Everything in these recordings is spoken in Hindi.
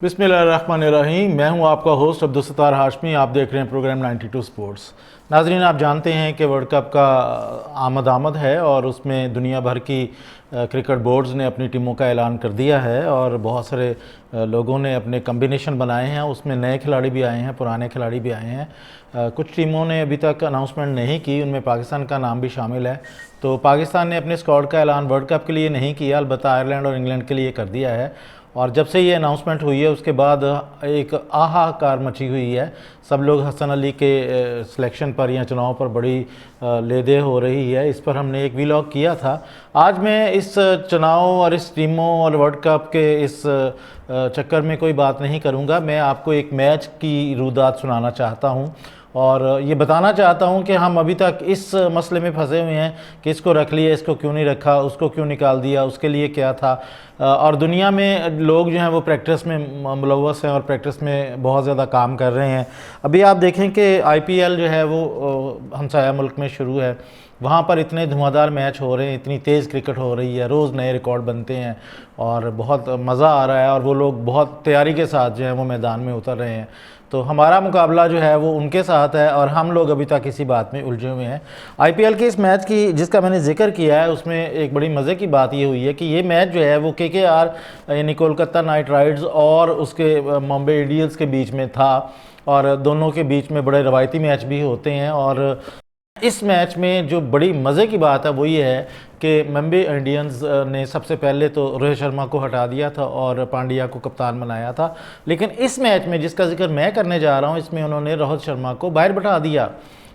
बिस्मिल्लाहिर्रहमानिर्रहीम। मैं हूं आपका होस्ट अब्दुलसत्तार हाशमी। आप देख रहे हैं प्रोग्राम 92 स्पोर्ट्स। नाजरीन, आप जानते हैं कि वर्ल्ड कप का आमद है और उसमें दुनिया भर की क्रिकेट बोर्ड्स ने अपनी टीमों का ऐलान कर दिया है और बहुत सारे लोगों ने अपने कम्बिनेशन बनाए हैं। उसमें नए खिलाड़ी भी आए हैं, पुराने खिलाड़ी भी आए हैं। कुछ टीमों ने अभी तक अनाउंसमेंट नहीं की, उनमें पाकिस्तान का नाम भी शामिल है। तो पाकिस्तान ने अपने स्क्वाड का ऐलान वर्ल्ड कप के लिए नहीं किया, अलबत्ता आयरलैंड और इंग्लैंड के लिए कर दिया है। और जब से ये अनाउंसमेंट हुई है उसके बाद एक आहाकार मची हुई है। सब लोग हसन अली के सिलेक्शन पर या चुनाव पर बड़ी लेदे हो रही है। इस पर हमने एक व्लॉग किया था। आज मैं इस चुनाव और इस टीमों और वर्ल्ड कप के इस चक्कर में कोई बात नहीं करूंगा। मैं आपको एक मैच की रुदात सुनाना चाहता हूं और ये बताना चाहता हूं कि हम अभी तक इस मसले में फंसे हुए हैं कि इसको रख लिया, इसको क्यों नहीं रखा, उसको क्यों निकाल दिया, उसके लिए क्या था। और दुनिया में लोग जो हैं वो प्रैक्टिस में मुलव्वस हैं और प्रैक्टिस में बहुत ज़्यादा काम कर रहे हैं। अभी आप देखें कि IPL जो है वो हमसाया मुल्क में शुरू है। वहाँ पर इतने धुआंधार मैच हो रहे हैं, इतनी तेज़ क्रिकेट हो रही है, रोज़ नए रिकॉर्ड बनते हैं और बहुत मज़ा आ रहा है और वो लोग बहुत तैयारी के साथ जो है वो मैदान में उतर रहे हैं। तो हमारा मुकाबला जो है वो उनके साथ है और हम लोग अभी तक इसी बात में उलझे हुए हैं। IPL के इस मैच की जिसका मैंने जिक्र किया है उसमें एक बड़ी मज़े की बात ये हुई है कि ये मैच जो है वो KKR यानी कोलकाता नाइट राइडर्स और उसके मुंबई इंडियंस के बीच में था और दोनों के बीच में बड़े रवायती मैच भी होते हैं। और इस मैच में जो बड़ी मज़े की बात है वो ये है कि मुंबई इंडियंस ने सबसे पहले तो रोहित शर्मा को हटा दिया था और पांड्या को कप्तान बनाया था। लेकिन इस मैच में जिसका जिक्र मैं करने जा रहा हूँ इसमें उन्होंने रोहित शर्मा को बाहर बैठा दिया,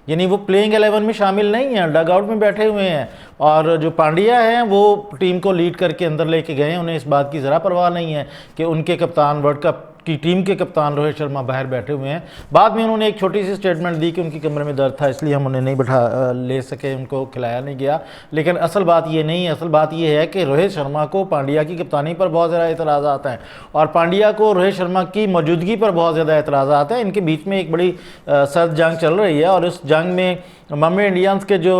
यानी वो प्लेइंग 11 में शामिल नहीं हैं, डग आउट में बैठे हुए हैं। और जो पांड्या हैं वो टीम को लीड करके अंदर लेके गए। उन्हें इस बात की ज़रा परवाह नहीं है कि उनके कप्तान, वर्ल्ड कप की टीम के कप्तान रोहित शर्मा बाहर बैठे हुए हैं। बाद में उन्होंने एक छोटी सी स्टेटमेंट दी कि उनकी कमरे में दर्द था इसलिए हम उन्हें नहीं बैठा ले सके, उनको खिलाया नहीं गया। लेकिन असल बात ये नहीं है, असल बात ये है कि रोहित शर्मा को पांड्या की कप्तानी पर बहुत ज़्यादा एतराज़ात हैं और पांड्या को रोहित शर्मा की मौजूदगी पर बहुत ज़्यादा एतराज़ात हैं। इनके बीच में एक बड़ी सर्द जंग चल रही है और इस जंग में मुंबई इंडियंस के जो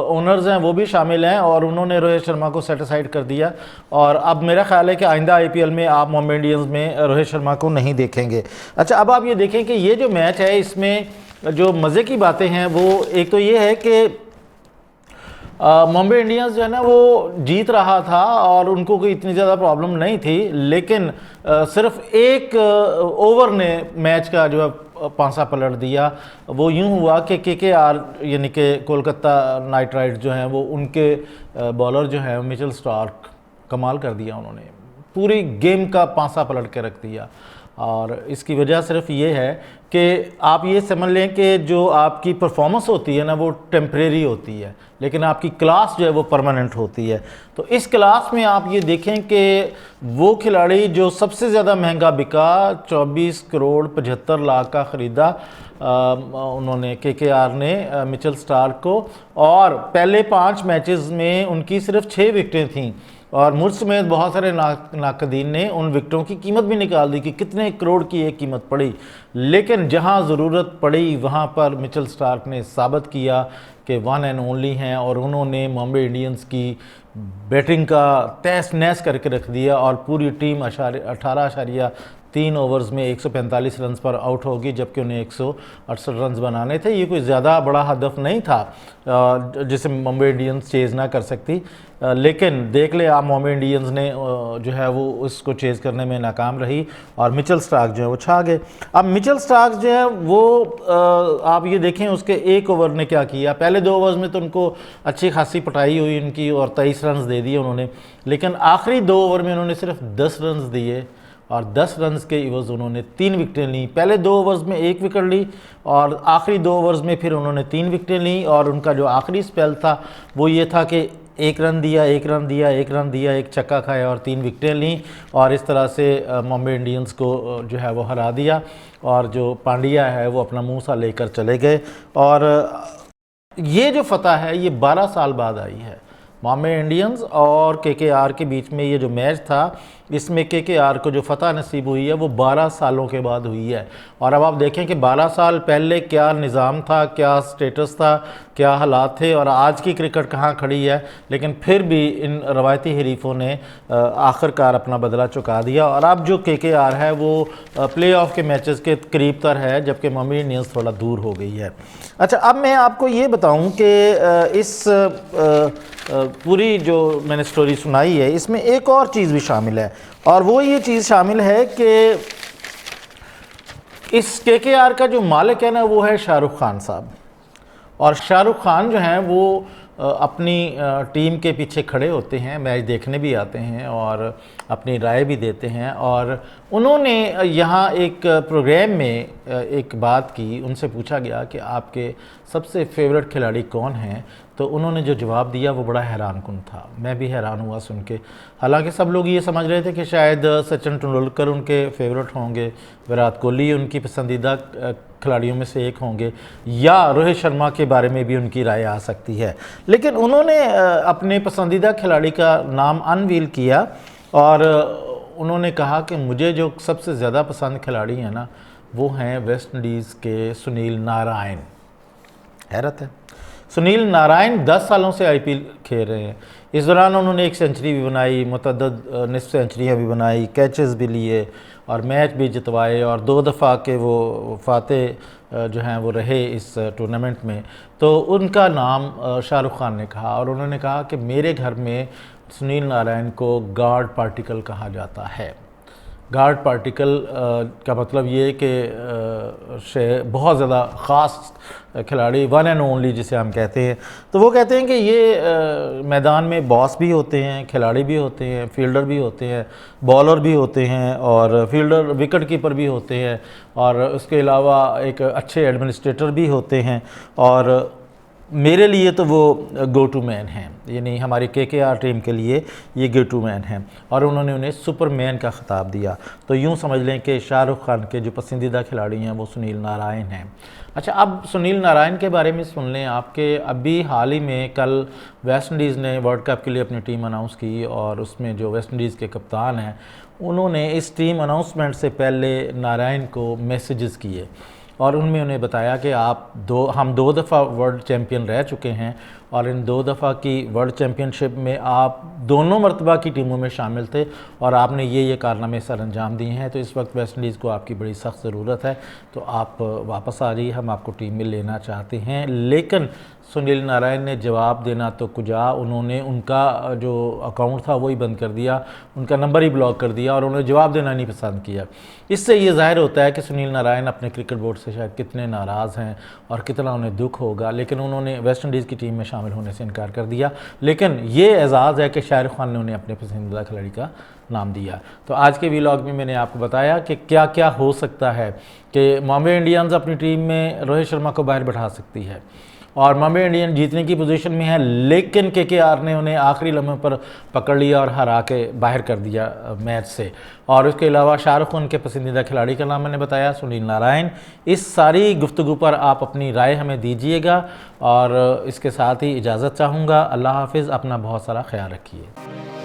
ओनर्स हैं वो भी शामिल हैं और उन्होंने रोहित शर्मा को सेटिसाइड कर दिया। और अब मेरा ख्याल है कि आइंदा IPL में आप मुंबई इंडियंस में रोहित शर्मा को नहीं देखेंगे। अच्छा, अब आप ये देखें कि ये जो मैच है इसमें जो मज़े की बातें हैं वो एक तो ये है कि मुंबई इंडियंस जो है ना वो जीत रहा था और उनको कोई इतनी ज़्यादा प्रॉब्लम नहीं थी। लेकिन सिर्फ एक ओवर ने मैच का जो है पांसा पलट दिया। वो यूं हुआ कि KKR यानी कि कोलकाता नाइट राइडर्स जो हैं वो उनके बॉलर जो है मिचेल स्टार्क कमाल कर दिया, उन्होंने पूरी गेम का पांसा पलट के रख दिया। और इसकी वजह सिर्फ ये है कि आप ये समझ लें कि जो आपकी परफॉर्मेंस होती है ना वो टेम्परेरी होती है, लेकिन आपकी क्लास जो है वो परमानेंट होती है। तो इस क्लास में आप ये देखें कि वो खिलाड़ी जो सबसे ज़्यादा महंगा बिका, 24 करोड़ 75 लाख का ख़रीदा उन्होंने KKR ने मिचेल स्टार्क को, और पहले 5 मैचेस में उनकी सिर्फ 6 विकेटें थीं और मुझ समेत बहुत सारे नाकदीन ने उन विकेटों की कीमत भी निकाल दी कि कितने करोड़ की एक कीमत पड़ी। लेकिन जहां ज़रूरत पड़ी वहां पर मिचेल स्टार्क ने साबित किया कि वन एंड ओनली हैं और उन्होंने मुंबई इंडियंस की बैटिंग का तहस नहस करके रख दिया और पूरी टीम 18.3 ओवर्स में 145 रन पर आउट होगी, जबकि उन्हें 168 रन बनाने थे। ये कोई ज़्यादा बड़ा हदफ नहीं था जिसे मुंबई इंडियंस चेज़ ना कर सकती। लेकिन देख ले आप, मुंबई इंडियंस ने जो है वो उसको चेज़ करने में नाकाम रही और मिचेल स्टार्क जो है वो छा गए। अब मिचेल स्टार्क जो है वो आप ये देखें उसके एक ओवर ने क्या किया। पहले 2 ओवर्स में तो उनको अच्छी खासी पटाई हुई उनकी और 23 रन दे दिए उन्होंने, लेकिन आखिरी 2 ओवर में उन्होंने सिर्फ 10 रन दिए और 10 रन के इवज़ उन्होंने 3 विकेटें ली। पहले 2 ओवर्स में 1 विकेट ली और आखिरी 2 ओवर्स में फिर उन्होंने 3 विकेटें ली। और उनका जो आखिरी स्पेल था वो ये था कि 1 रन दिया, 1 रन दिया, 1 रन दिया, 1 छक्का खाया और 3 विकेटें लीं और इस तरह से मुंबई इंडियंस को जो है वो हरा दिया। और जो पांड्या है वो अपना मुँह सा लेकर चले गए। और ये जो फतह है ये 12 साल बाद आई है। बॉम्बे इंडियंस और केकेआर के बीच में ये जो मैच था, इसमें केकेआर को जो फतह नसीब हुई है वो 12 सालों के बाद हुई है। और अब आप देखें कि 12 साल पहले क्या निज़ाम था, क्या स्टेटस था, क्या हालात थे और आज की क्रिकेट कहाँ खड़ी है। लेकिन फिर भी इन रवायती हरीफों ने आखिरकार अपना बदला चुका दिया और अब जो केकेआर है वो प्लेऑफ के मैचेस के करीब तर है, जबकि बॉम्बे इंडियंस थोड़ा दूर हो गई है। अच्छा, अब मैं आपको ये बताऊं कि इस पूरी जो मैंने स्टोरी सुनाई है इसमें एक और चीज़ भी शामिल है, और वो ये चीज़ शामिल है कि इस केकेआर का जो मालिक है ना वो है शाहरुख खान साहब। और शाहरुख खान जो हैं वो अपनी टीम के पीछे खड़े होते हैं, मैच देखने भी आते हैं और अपनी राय भी देते हैं। और उन्होंने यहाँ एक प्रोग्राम में एक बात की, उनसे पूछा गया कि आपके सबसे फेवरेट खिलाड़ी कौन हैं, तो उन्होंने जो जवाब दिया वो बड़ा हैरान कुन था। मैं भी हैरान हुआ सुन के। हालांकि सब लोग ये समझ रहे थे कि शायद सचिन तेंदुलकर उनके फेवरेट होंगे, विराट कोहली उनकी पसंदीदा खिलाड़ियों में से एक होंगे, या रोहित शर्मा के बारे में भी उनकी राय आ सकती है। लेकिन उन्होंने अपने पसंदीदा खिलाड़ी का नाम अनवील किया और उन्होंने कहा कि मुझे जो सबसे ज़्यादा पसंद खिलाड़ी हैं ना वो हैं वेस्ट इंडीज़ के सुनील नारायण। हैरत है, सुनील नारायण 10 सालों से आईपीएल खेल रहे हैं। इस दौरान उन्होंने एक सेंचुरी भी बनाई, मुतअद्दिद निस्फ सेंचुरियाँ भी बनाई, कैचेस भी लिए और मैच भी जितवाए और 2 दफ़ा के वो फातेह जो हैं वो रहे इस टूर्नामेंट में। तो उनका नाम शाहरुख खान ने कहा और उन्होंने कहा कि मेरे घर में सुनील नारायण को गॉड पार्टिकल कहा जाता है। गॉड पार्टिकल का मतलब ये कि बहुत ज़्यादा ख़ास खिलाड़ी, वन एंड ओनली जिसे हम कहते हैं। तो वो कहते हैं कि ये मैदान में बॉस भी होते हैं, खिलाड़ी भी होते हैं, फील्डर भी होते हैं, बॉलर भी होते हैं और फील्डर विकेट कीपर भी होते हैं और उसके अलावा एक अच्छे एडमिनिस्ट्रेटर भी होते हैं। और मेरे लिए तो वो गो टू मैन हैं, यानी हमारी केकेआर टीम के लिए ये गो टू मैन हैं और उन्होंने उन्हें सुपरमैन का खिताब दिया। तो यूँ समझ लें कि शाहरुख खान के जो पसंदीदा खिलाड़ी हैं वो सुनील नारायण हैं। अच्छा, अब सुनील नारायण के बारे में सुन लें आपके। अभी हाल ही में कल वेस्ट इंडीज़ ने वर्ल्ड कप के लिए अपनी टीम अनाउंस की और उसमें जो वेस्ट इंडीज़ के कप्तान हैं उन्होंने इस टीम अनाउंसमेंट से पहले नारायण को मैसेजेस किए और उनमें उन्हें बताया कि हम 2 दफ़ा वर्ल्ड चैम्पियन रह चुके हैं और इन 2 दफ़ा की वर्ल्ड चैम्पियनशिप में आप दोनों मरतबा की टीमों में शामिल थे और आपने ये कारनामे सर अंजाम दिए हैं। तो इस वक्त वेस्ट इंडीज़ को आपकी बड़ी सख्त ज़रूरत है, तो आप वापस आ जाइए, हम आपको टीम में लेना चाहते हैं। लेकिन सुनील नारायण ने जवाब देना तो कुजा, उन्होंने उनका जो अकाउंट था वही बंद कर दिया, उनका नंबर ही ब्लॉक कर दिया और उन्होंने जवाब देना नहीं पसंद किया। इससे ये ज़ाहिर होता है कि सुनील नारायण अपने क्रिकेट बोर्ड से शायद कितने नाराज़ हैं और कितना उन्हें दुख होगा। लेकिन उन्होंने वेस्ट इंडीज़ की टीम में शामिल होने से इनकार कर दिया। लेकिन ये एजाज़ है कि शाहरुख खान ने उन्हें अपने पसंदीदा खिलाड़ी का नाम दिया। तो आज के व्लॉग में मैंने आपको बताया कि क्या क्या हो सकता है कि बॉम्बे इंडियंस अपनी टीम में रोहित शर्मा को बाहर बैठा सकती है और बॉम्बे इंडियंस जीतने की पोजीशन में है, लेकिन केकेआर ने उन्हें आखिरी लम्हे पर पकड़ लिया और हरा के बाहर कर दिया मैच से। और उसके अलावा शाहरुख खान के पसंदीदा खिलाड़ी का नाम मैंने बताया, सुनील नारायण। इस सारी गुफ्तगू पर आप अपनी राय हमें दीजिएगा और इसके साथ ही इजाज़त चाहूँगा। अल्लाह हाफिज़, अपना बहुत सारा ख्याल रखिए।